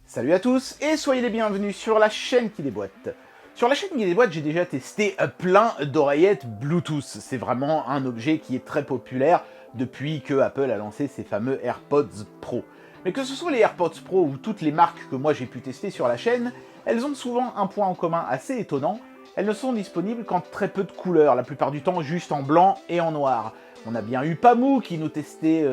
Salut à tous et soyez les bienvenus sur la chaîne qui déboîte. Sur la chaîne qui déboîte, j'ai déjà testé plein d'oreillettes Bluetooth. C'est vraiment un objet qui est très populaire depuis que Apple a lancé ses fameux AirPods Pro. Mais que ce soit les AirPods Pro ou toutes les marques que moi j'ai pu tester sur la chaîne, elles ont souvent un point en commun assez étonnant. Elles ne sont disponibles qu'en très peu de couleurs, la plupart du temps juste en blanc et en noir. On a bien eu Pamou qui nous testait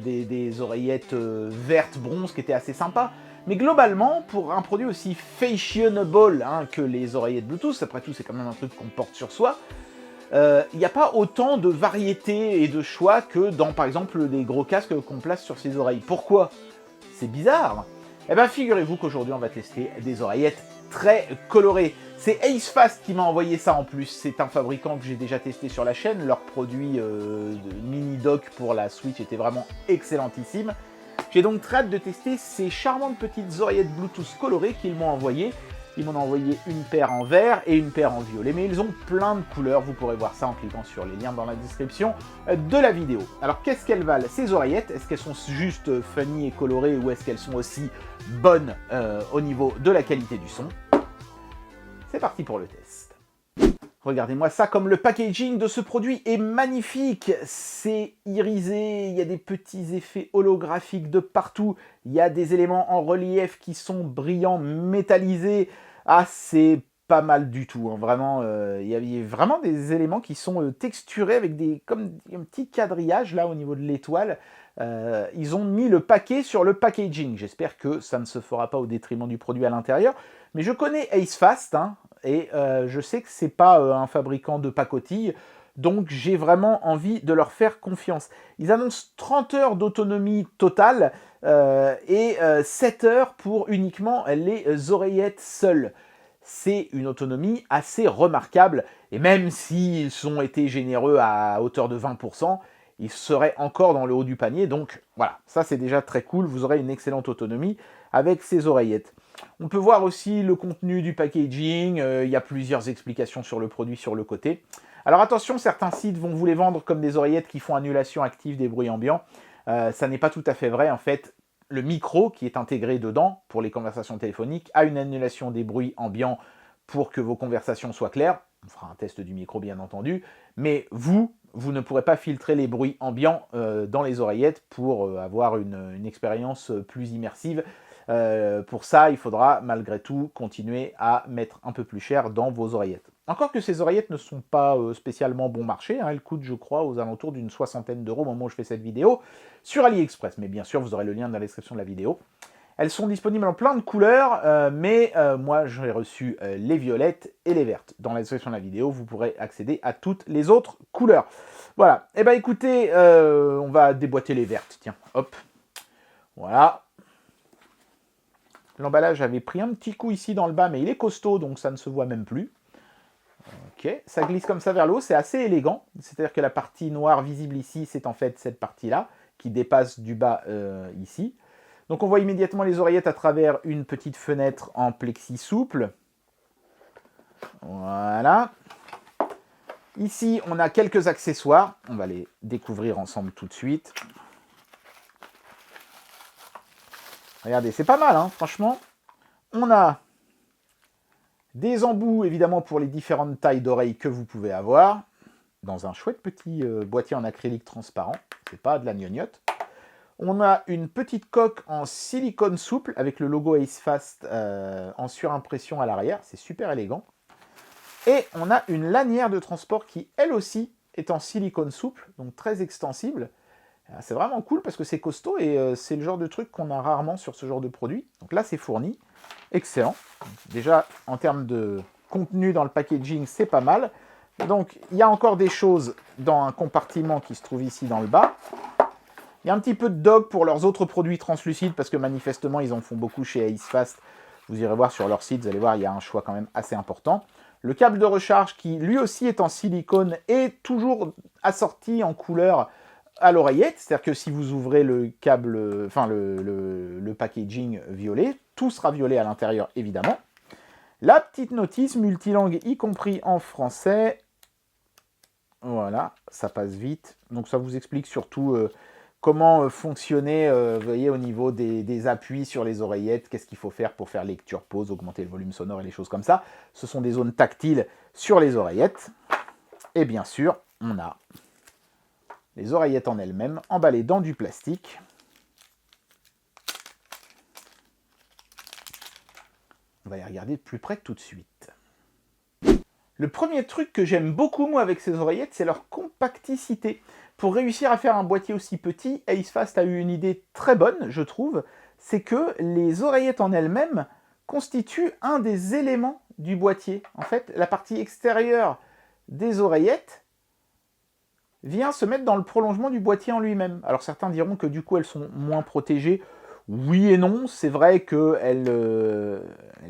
des oreillettes vertes bronze qui étaient assez sympas. Mais globalement, pour un produit aussi fashionable que les oreillettes Bluetooth, après tout c'est quand même un truc qu'on porte sur soi, il n'y a pas autant de variété et de choix que dans par exemple des gros casques qu'on place sur ses oreilles. Pourquoi? C'est bizarre. Eh bien figurez-vous qu'aujourd'hui on va tester des oreillettes très colorées. C'est AceFast qui m'a envoyé ça en plus. C'est un fabricant que j'ai déjà testé sur la chaîne. Leur produit de mini dock pour la Switch était vraiment excellentissime. J'ai donc très hâte de tester ces charmantes petites oreillettes Bluetooth colorées qu'ils m'ont envoyées. Ils m'en ont envoyé une paire en vert et une paire en violet, mais ils ont plein de couleurs. Vous pourrez voir ça en cliquant sur les liens dans la description de la vidéo. Alors qu'est-ce qu'elles valent ces oreillettes? Est-ce qu'elles sont juste funny et colorées ou est-ce qu'elles sont aussi bonnes au niveau de la qualité du son? C'est parti pour le test. Regardez-moi ça, comme le packaging de ce produit est magnifique. C'est irisé, il y a des petits effets holographiques de partout. Il y a des éléments en relief qui sont brillants, métallisés. Ah, c'est pas mal du tout. Vraiment, il y a vraiment des éléments qui sont texturés avec comme un petit quadrillage là au niveau de l'étoile. Ils ont mis le paquet sur le packaging. J'espère que ça ne se fera pas au détriment du produit à l'intérieur. Mais je connais AceFast, et je sais que c'est pas un fabricant de pacotille, donc j'ai vraiment envie de leur faire confiance. Ils annoncent 30 heures d'autonomie totale et 7 heures pour uniquement les oreillettes seules. C'est une autonomie assez remarquable, et même s'ils ont été généreux à hauteur de 20%, ils seraient encore dans le haut du panier, donc voilà, ça c'est déjà très cool, vous aurez une excellente autonomie avec ces oreillettes. On peut voir aussi le contenu du packaging, il y a plusieurs explications sur le produit sur le côté. Alors attention, certains sites vont vous les vendre comme des oreillettes qui font annulation active des bruits ambiants. Ça n'est pas tout à fait vrai, en fait. Le micro qui est intégré dedans pour les conversations téléphoniques a une annulation des bruits ambiants pour que vos conversations soient claires. On fera un test du micro bien entendu, mais vous ne pourrez pas filtrer les bruits ambiants dans les oreillettes pour avoir une expérience plus immersive. Pour ça, il faudra malgré tout continuer à mettre un peu plus cher dans vos oreillettes. Encore que ces oreillettes ne sont pas spécialement bon marché, elles coûtent je crois aux alentours d'une soixantaine d'euros au moment où je fais cette vidéo sur AliExpress, mais bien sûr vous aurez le lien dans la description de la vidéo. Elles sont disponibles en plein de couleurs, mais moi j'ai reçu les violettes et les vertes. Dans la description de la vidéo, vous pourrez accéder à toutes les autres couleurs. Voilà, et écoutez, on va déboîter les vertes, tiens, hop, voilà. L'emballage avait pris un petit coup ici dans le bas, mais il est costaud, donc ça ne se voit même plus. Ok, ça glisse comme ça vers le haut, c'est assez élégant. C'est-à-dire que la partie noire visible ici, c'est en fait cette partie-là, qui dépasse du bas ici. Donc on voit immédiatement les oreillettes à travers une petite fenêtre en plexi souple. Voilà. Ici, on a quelques accessoires. On va les découvrir ensemble tout de suite. Regardez, c'est pas mal, franchement. On a des embouts, évidemment, pour les différentes tailles d'oreilles que vous pouvez avoir, dans un chouette petit boîtier en acrylique transparent. C'est pas de la gnognotte. On a une petite coque en silicone souple avec le logo AceFast en surimpression à l'arrière. C'est super élégant. Et on a une lanière de transport qui, elle aussi, est en silicone souple, donc très extensible. C'est vraiment cool parce que c'est costaud et c'est le genre de truc qu'on a rarement sur ce genre de produit. Donc là, c'est fourni. Excellent. Déjà, en termes de contenu dans le packaging, c'est pas mal. Donc, il y a encore des choses dans un compartiment qui se trouve ici dans le bas. Il y a un petit peu de dock pour leurs autres produits translucides parce que manifestement, ils en font beaucoup chez AceFast. Vous irez voir sur leur site, vous allez voir, il y a un choix quand même assez important. Le câble de recharge qui, lui aussi, est en silicone est toujours assorti en couleur à l'oreillette, c'est-à-dire que si vous ouvrez le câble, le packaging violet, tout sera violet à l'intérieur évidemment. La petite notice multilangue, y compris en français. Voilà, ça passe vite. Donc ça vous explique surtout comment fonctionner, vous voyez, au niveau des appuis sur les oreillettes, qu'est-ce qu'il faut faire pour faire lecture, pause, augmenter le volume sonore et les choses comme ça. Ce sont des zones tactiles sur les oreillettes. Et bien sûr, on a les oreillettes en elles-mêmes, emballées dans du plastique. On va les regarder de plus près tout de suite. Le premier truc que j'aime beaucoup, moi, avec ces oreillettes, c'est leur compacticité. Pour réussir à faire un boîtier aussi petit, Acefast a eu une idée très bonne, je trouve, c'est que les oreillettes en elles-mêmes constituent un des éléments du boîtier. En fait, la partie extérieure des oreillettes vient se mettre dans le prolongement du boîtier en lui-même. Alors certains diront que du coup, elles sont moins protégées. Oui et non, c'est vrai qu'elles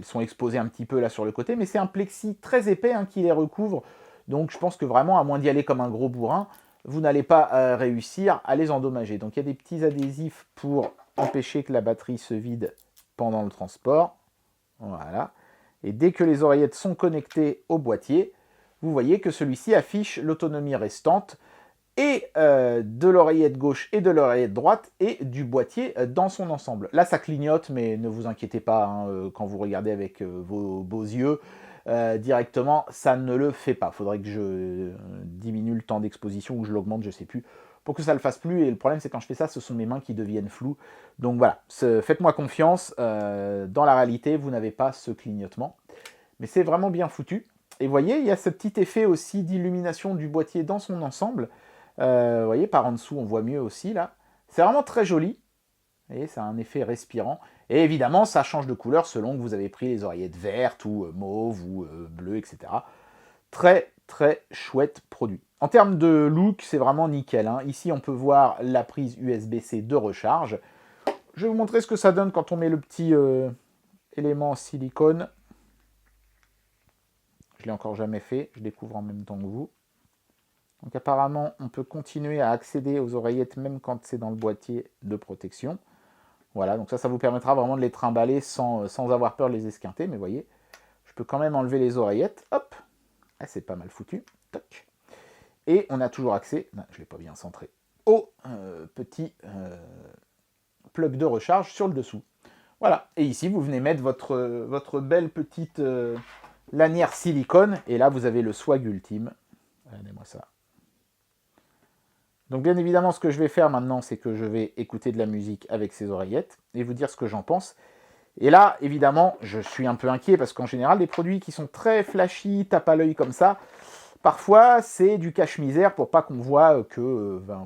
sont exposées un petit peu là sur le côté, mais c'est un plexi très épais qui les recouvre. Donc je pense que vraiment, à moins d'y aller comme un gros bourrin, vous n'allez pas réussir à les endommager. Donc il y a des petits adhésifs pour empêcher que la batterie se vide pendant le transport. Voilà. Et dès que les oreillettes sont connectées au boîtier, vous voyez que celui-ci affiche l'autonomie restante et de l'oreillette gauche et de l'oreillette droite et du boîtier dans son ensemble. Là, ça clignote, mais ne vous inquiétez pas, quand vous regardez avec vos beaux yeux, directement, ça ne le fait pas. Il faudrait que je diminue le temps d'exposition ou je l'augmente, je ne sais plus, pour que ça ne le fasse plus. Et le problème, c'est quand je fais ça, ce sont mes mains qui deviennent floues. Donc voilà, faites-moi confiance. Dans la réalité, vous n'avez pas ce clignotement. Mais c'est vraiment bien foutu. Et vous voyez, il y a ce petit effet aussi d'illumination du boîtier dans son ensemble. Vous voyez, par en dessous, on voit mieux aussi, là. C'est vraiment très joli. Vous voyez, ça a un effet respirant. Et évidemment, ça change de couleur selon que vous avez pris les oreillettes vertes ou mauves ou bleues, etc. Très, très chouette produit. En termes de look, c'est vraiment nickel. Ici, on peut voir la prise USB-C de recharge. Je vais vous montrer ce que ça donne quand on met le petit élément en silicone. Je ne l'ai encore jamais fait. Je découvre en même temps que vous. Donc apparemment, on peut continuer à accéder aux oreillettes même quand c'est dans le boîtier de protection. Voilà, donc ça vous permettra vraiment de les trimballer sans avoir peur de les esquinter. Mais vous voyez, je peux quand même enlever les oreillettes. Hop, ah, c'est pas mal foutu. Toc. Et on a toujours accès, non, je ne l'ai pas bien centré, au petit plug de recharge sur le dessous. Voilà, et ici, vous venez mettre votre belle petite lanière silicone. Et là, vous avez le swag ultime. Regardez-moi ça. Donc bien évidemment, ce que je vais faire maintenant, c'est que je vais écouter de la musique avec ces oreillettes et vous dire ce que j'en pense. Et là, évidemment, je suis un peu inquiet parce qu'en général, les produits qui sont très flashy, tape à l'œil comme ça, parfois, c'est du cache-misère pour pas qu'on voit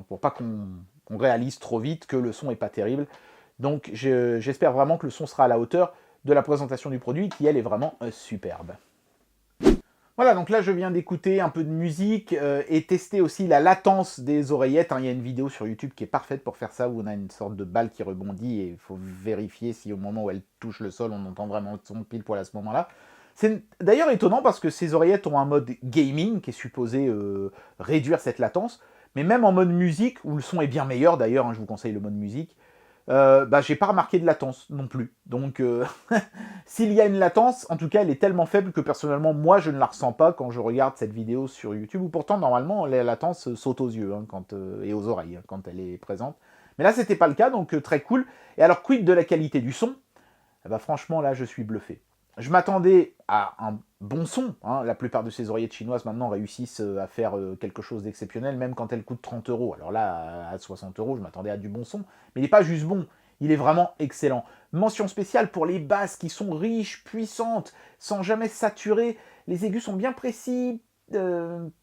pour pas qu'on réalise trop vite que le son n'est pas terrible. Donc j'espère vraiment que le son sera à la hauteur de la présentation du produit qui, elle, est vraiment superbe. Voilà, donc là je viens d'écouter un peu de musique et tester aussi la latence des oreillettes. Il y a une vidéo sur YouTube qui est parfaite pour faire ça, où on a une sorte de balle qui rebondit et il faut vérifier si au moment où elle touche le sol, on entend vraiment son pile poil à ce moment-là. C'est d'ailleurs étonnant parce que ces oreillettes ont un mode gaming qui est supposé réduire cette latence, mais même en mode musique, où le son est bien meilleur d'ailleurs, je vous conseille le mode musique, j'ai pas remarqué de latence non plus. Donc s'il y a une latence, en tout cas elle est tellement faible que personnellement moi je ne la ressens pas quand je regarde cette vidéo sur YouTube, où pourtant normalement la latence saute aux yeux et aux oreilles quand elle est présente. Mais là c'était pas le cas, donc très cool. Et alors quid de la qualité du son? Franchement là je suis bluffé. Je m'attendais à un bon son. La plupart de ces oreillettes chinoises maintenant réussissent à faire quelque chose d'exceptionnel, même quand elles coûtent 30 €. Alors là, à 60 €, je m'attendais à du bon son. Mais il n'est pas juste bon, il est vraiment excellent. Mention spéciale pour les basses qui sont riches, puissantes, sans jamais saturer. Les aigus sont bien précis,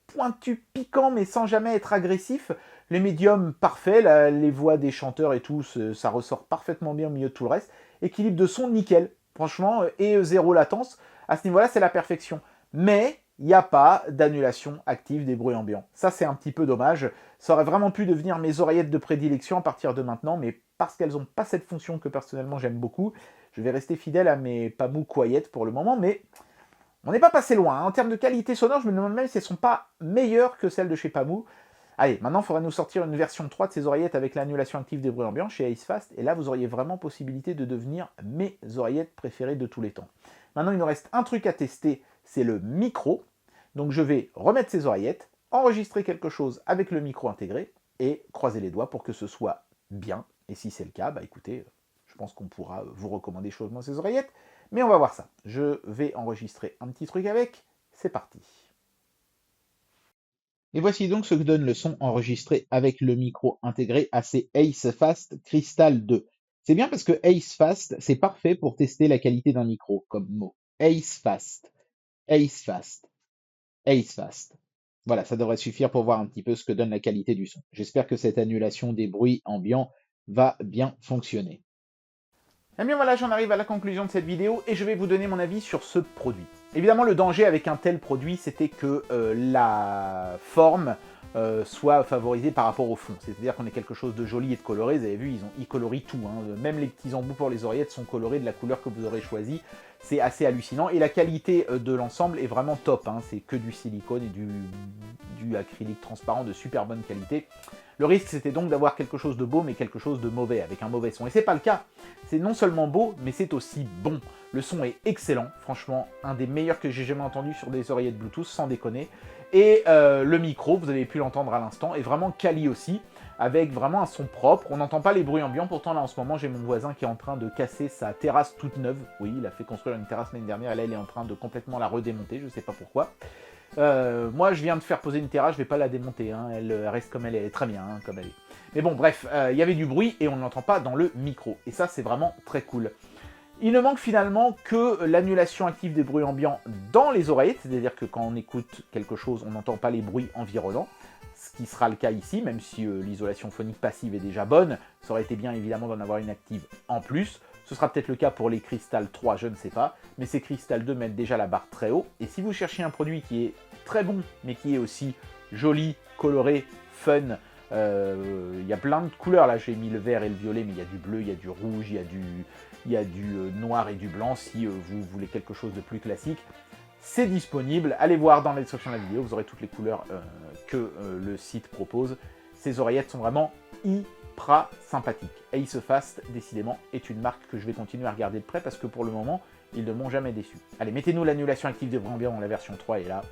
pointus, piquants, mais sans jamais être agressifs. Les médiums, parfaits. Les voix des chanteurs et tout, ça ressort parfaitement bien au milieu de tout le reste. Équilibre de son, nickel. Franchement, et zéro latence, à ce niveau-là, c'est la perfection. Mais il n'y a pas d'annulation active des bruits ambiants. Ça, c'est un petit peu dommage. Ça aurait vraiment pu devenir mes oreillettes de prédilection à partir de maintenant, mais parce qu'elles n'ont pas cette fonction que personnellement j'aime beaucoup, je vais rester fidèle à mes Pamou Quiet pour le moment, mais on n'est pas passé loin. En termes de qualité sonore, je me demande même si elles ne sont pas meilleures que celles de chez Pamou. Allez, maintenant, il faudra nous sortir une version 3 de ces oreillettes avec l'annulation active des bruits ambiants chez Acefast. Et là, vous auriez vraiment possibilité de devenir mes oreillettes préférées de tous les temps. Maintenant, il nous reste un truc à tester, c'est le micro. Donc, je vais remettre ces oreillettes, enregistrer quelque chose avec le micro intégré et croiser les doigts pour que ce soit bien. Et si c'est le cas, bah écoutez, je pense qu'on pourra vous recommander chaudement ces oreillettes. Mais on va voir ça. Je vais enregistrer un petit truc avec. C'est parti. Et voici donc ce que donne le son enregistré avec le micro intégré à ces AceFast Crystal 2. C'est bien parce que AceFast, c'est parfait pour tester la qualité d'un micro, comme mot. AceFast, AceFast, AceFast. Voilà, ça devrait suffire pour voir un petit peu ce que donne la qualité du son. J'espère que cette annulation des bruits ambiants va bien fonctionner. Eh bien voilà, j'en arrive à la conclusion de cette vidéo et je vais vous donner mon avis sur ce produit. Évidemment, le danger avec un tel produit, c'était que la forme soit favorisée par rapport au fond. C'est-à-dire qu'on ait quelque chose de joli et de coloré. Vous avez vu, ils colorient tout. Hein. Même les petits embouts pour les oreillettes sont colorés de la couleur que vous aurez choisie. C'est assez hallucinant. Et la qualité de l'ensemble est vraiment top. Hein. C'est que du silicone et du acrylique transparent de super bonne qualité. Le risque, c'était donc d'avoir quelque chose de beau, mais quelque chose de mauvais, avec un mauvais son. Et c'est pas le cas. C'est non seulement beau, mais c'est aussi bon. Le son est excellent, franchement, un des meilleurs que j'ai jamais entendu sur des oreillettes Bluetooth, sans déconner. Et le micro, vous avez pu l'entendre à l'instant, est vraiment quali aussi, avec vraiment un son propre. On n'entend pas les bruits ambiants, pourtant là en ce moment, j'ai mon voisin qui est en train de casser sa terrasse toute neuve. Oui, il a fait construire une terrasse l'année dernière, et là il est en train de complètement la redémonter, je sais pas pourquoi. Moi, je viens de faire poser une terrasse, je vais pas la démonter, hein. Elle reste comme elle est très bien, hein, comme elle est. Mais bon, bref, il y avait du bruit et on ne l'entend pas dans le micro. Et ça, c'est vraiment très cool. Il ne manque finalement que l'annulation active des bruits ambiants dans les oreillettes, c'est-à-dire que quand on écoute quelque chose, on n'entend pas les bruits environnants, ce qui sera le cas ici, même si l'isolation phonique passive est déjà bonne, ça aurait été bien évidemment d'en avoir une active en plus. Ce sera peut-être le cas pour les Crystal 3, je ne sais pas, mais ces Crystal 2 mettent déjà la barre très haut, et si vous cherchez un produit qui est très bon, mais qui est aussi joli, coloré, fun, il y a plein de couleurs, là j'ai mis le vert et le violet, mais il y a du bleu, il y a du rouge, il y a du noir et du blanc, si vous voulez quelque chose de plus classique. C'est disponible, allez voir dans la description de la vidéo, vous aurez toutes les couleurs que le site propose. Ces oreillettes sont vraiment hyper sympathiques. AceFast, décidément, est une marque que je vais continuer à regarder de près parce que pour le moment, ils ne m'ont jamais déçu. Allez, mettez-nous l'annulation active des bruits ambiants dans la version 3 et là,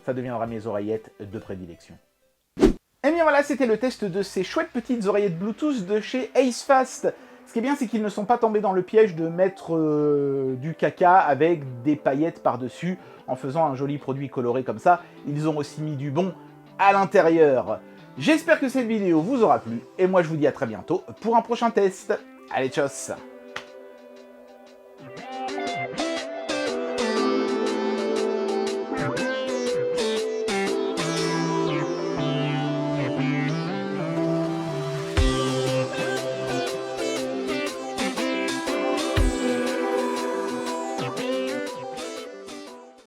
ça deviendra mes oreillettes de prédilection. Et bien voilà, c'était le test de ces chouettes petites oreillettes Bluetooth de chez AceFast. Ce qui est bien, c'est qu'ils ne sont pas tombés dans le piège de mettre du caca avec des paillettes par-dessus en faisant un joli produit coloré comme ça. Ils ont aussi mis du bon à l'intérieur. J'espère que cette vidéo vous aura plu et moi je vous dis à très bientôt pour un prochain test. Allez, tchuss!